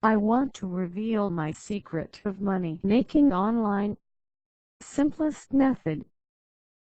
I want to reveal my secret of money making online. Simplest method.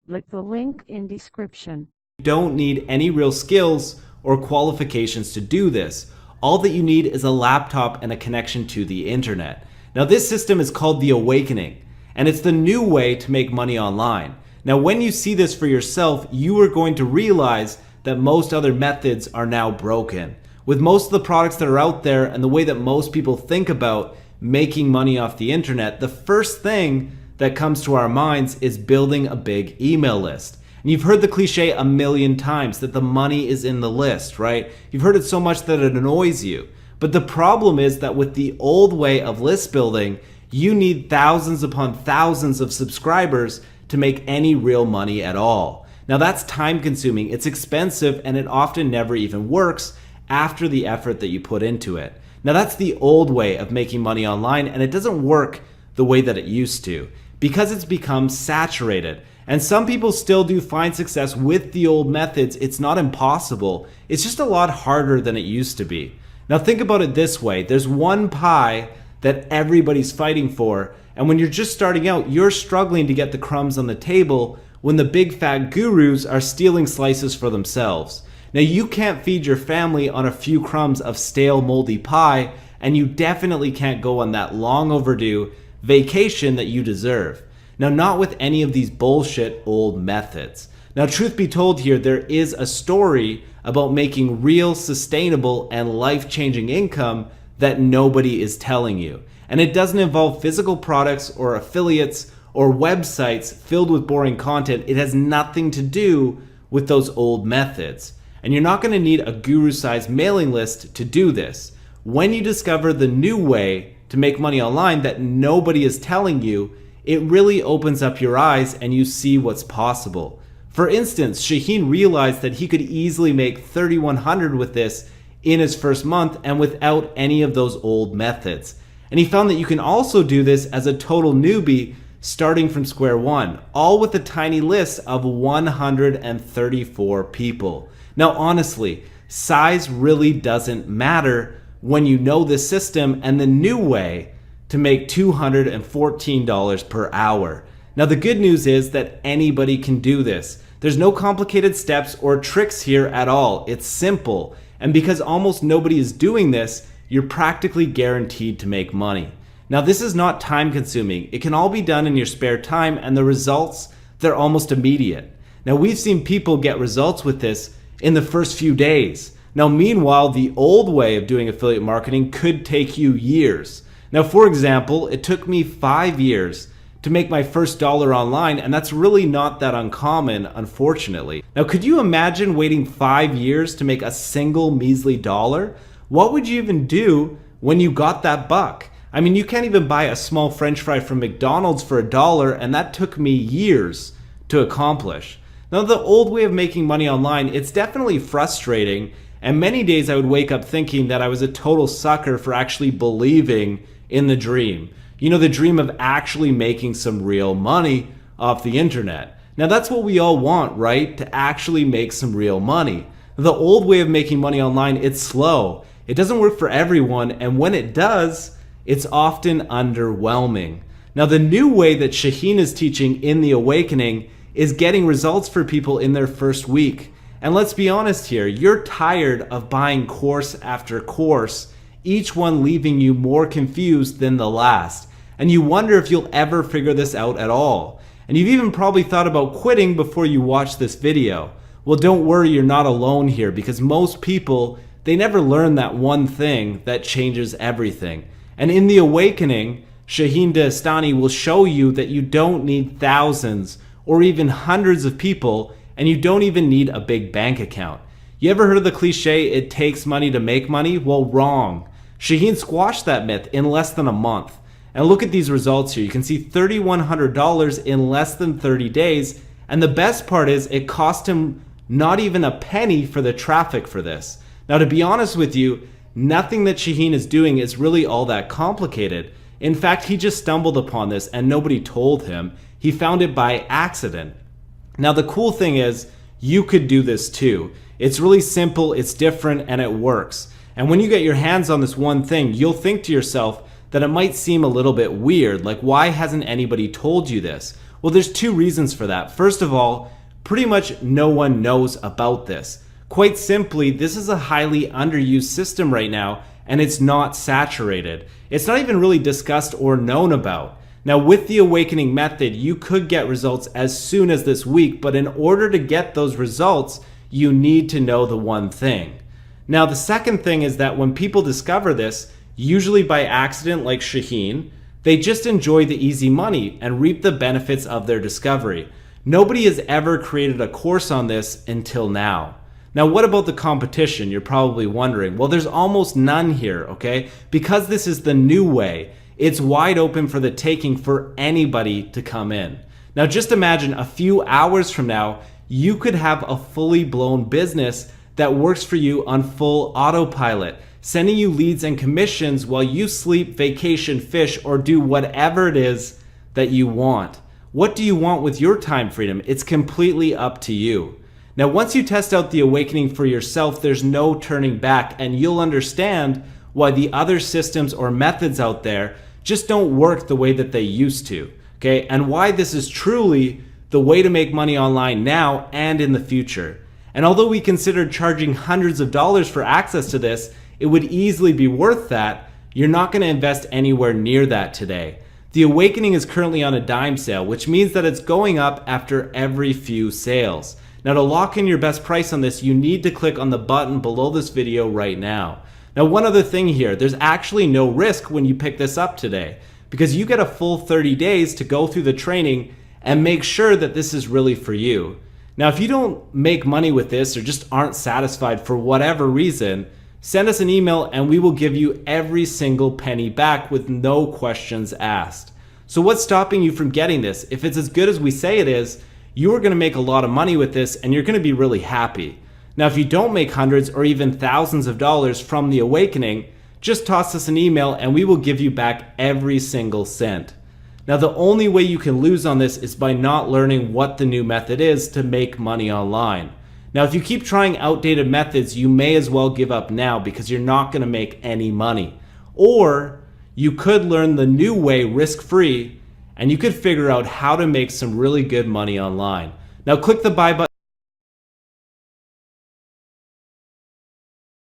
Click the link in description. You don't need any real skills or qualifications to do this. All that you need is a laptop and a connection to the internet. Now, this system is called The Awakening, and it's the new way to make money online. Now, when you see this for yourself, you are going to realize that most other methods are now broken. With most of the products that are out there and the way that most people think about making money off the internet, the first thing that comes to our minds is building a big email list. And you've heard the cliche a million times that the money is in the list, right? You've heard it so much that it annoys you. But the problem is that with the old way of list building, you need thousands upon thousands of subscribers to make any real money at all. Now that's time consuming, it's expensive, and it often never even works after the effort that you put into it. Now that's the old way of making money online, and it doesn't work the way that it used to because it's become saturated. And some people still do find success with the old methods. It's not impossible. It's just a lot harder than it used to be. Now think about it this way. There's one pie that everybody's fighting for. And when you're just starting out, you're struggling to get the crumbs on the table when the big fat gurus are stealing slices for themselves. Now you can't feed your family on a few crumbs of stale moldy pie, and you definitely can't go on that long overdue vacation that you deserve. Now, not with any of these bullshit old methods. Now, truth be told here, there is a story about making real, sustainable, and life-changing income that nobody is telling you. And it doesn't involve physical products or affiliates or websites filled with boring content. It has nothing to do with those old methods. And you're not going to need a guru-sized mailing list to do this. When you discover the new way to make money online that nobody is telling you, it really opens up your eyes and you see what's possible. For instance, Shaheen realized that he could easily make $3,100 with this in his first month and without any of those old methods. And he found that you can also do this as a total newbie starting from square one, all with a tiny list of 134 people. Now honestly, size really doesn't matter when you know this system and the new way to make $214 per hour. Now the good news is that anybody can do this. There's no complicated steps or tricks here at all. It's simple. And because almost nobody is doing this, you're practically guaranteed to make money. Now this is not time consuming. It can all be done in your spare time, and the results, they're almost immediate. Now we've seen people get results with this in the first few days. Now meanwhile, the old way of doing affiliate marketing could take you years. Now, for example, it took me 5 years to make my first dollar online, and that's really not that uncommon, unfortunately. Now, could you imagine waiting 5 years to make a single measly dollar? What would you even do when you got that buck? I mean, you can't even buy a small French fry from McDonald's for $1, and that took me years to accomplish. Now, the old way of making money online, it's definitely frustrating, and many days I would wake up thinking that I was a total sucker for actually believing in the dream. You know, the dream of actually making some real money off the internet. Now that's what we all want, right? To actually make some real money. The old way of making money online, it's slow. It doesn't work for everyone, and when it does, it's often underwhelming. Now the new way that Shaheen is teaching in The Awakening is getting results for people in their first week. And let's be honest here, you're tired of buying course after course, each one leaving you more confused than the last. And you wonder if you'll ever figure this out at all. And you've even probably thought about quitting before you watch this video. Well, don't worry, you're not alone here, because most people, they never learn that one thing that changes everything. And in The Awakening, Shaheen Dahestani will show you that you don't need thousands or even hundreds of people, and you don't even need a big bank account. You ever heard of the cliche, it takes money to make money? Well, wrong. Shaheen squashed that myth in less than a month. And look at these results here. You can see $3,100 in less than 30 days. And the best part is it cost him not even a penny for the traffic for this. Now, to be honest with you, nothing that Shaheen is doing is really all that complicated. In fact, he just stumbled upon this and nobody told him. He found it by accident. Now, the cool thing is you could do this too. It's really simple, it's different, and it works. And when you get your hands on this one thing, you'll think to yourself that it might seem a little bit weird. Like, why hasn't anybody told you this? Well, there's two reasons for that. First of all, pretty much no one knows about this. Quite simply, this is a highly underused system right now, and it's not saturated. It's not even really discussed or known about. Now, with the Awakening method, you could get results as soon as this week, but in order to get those results, you need to know the one thing. Now, the second thing is that when people discover this, usually by accident like Shaheen, they just enjoy the easy money and reap the benefits of their discovery. Nobody has ever created a course on this until now. Now, what about the competition? You're probably wondering. Well, there's almost none here, okay? Because this is the new way, it's wide open for the taking for anybody to come in. Now, just imagine a few hours from now, you could have a fully blown business that works for you on full autopilot, sending you leads and commissions while you sleep, vacation, fish, or do whatever it is that you want. What do you want with your time freedom? It's completely up to you. Now, once you test out the Awakening for yourself, there's no turning back, and you'll understand why the other systems or methods out there just don't work the way that they used to, okay? And why this is truly the way to make money online now and in the future. And although we considered charging hundreds of dollars for access to this, it would easily be worth that. You're not going to invest anywhere near that today. The Awakening is currently on a dime sale, which means that it's going up after every few sales. Now, to lock in your best price on this, you need to click on the button below this video right now. Now, one other thing here, there's actually no risk when you pick this up today, because you get a full 30 days to go through the training and make sure that this is really for you. Now, if you don't make money with this or just aren't satisfied for whatever reason, send us an email and we will give you every single penny back with no questions asked. So what's stopping you from getting this? If it's as good as we say it is, you are going to make a lot of money with this and you're going to be really happy. Now, if you don't make hundreds or even thousands of dollars from the Awakening, just toss us an email and we will give you back every single cent. Now, the only way you can lose on this is by not learning what the new method is to make money online. Now, if you keep trying outdated methods, you may as well give up now because you're not going to make any money. Or you could learn the new way risk-free and you could figure out how to make some really good money online. Now, click the buy button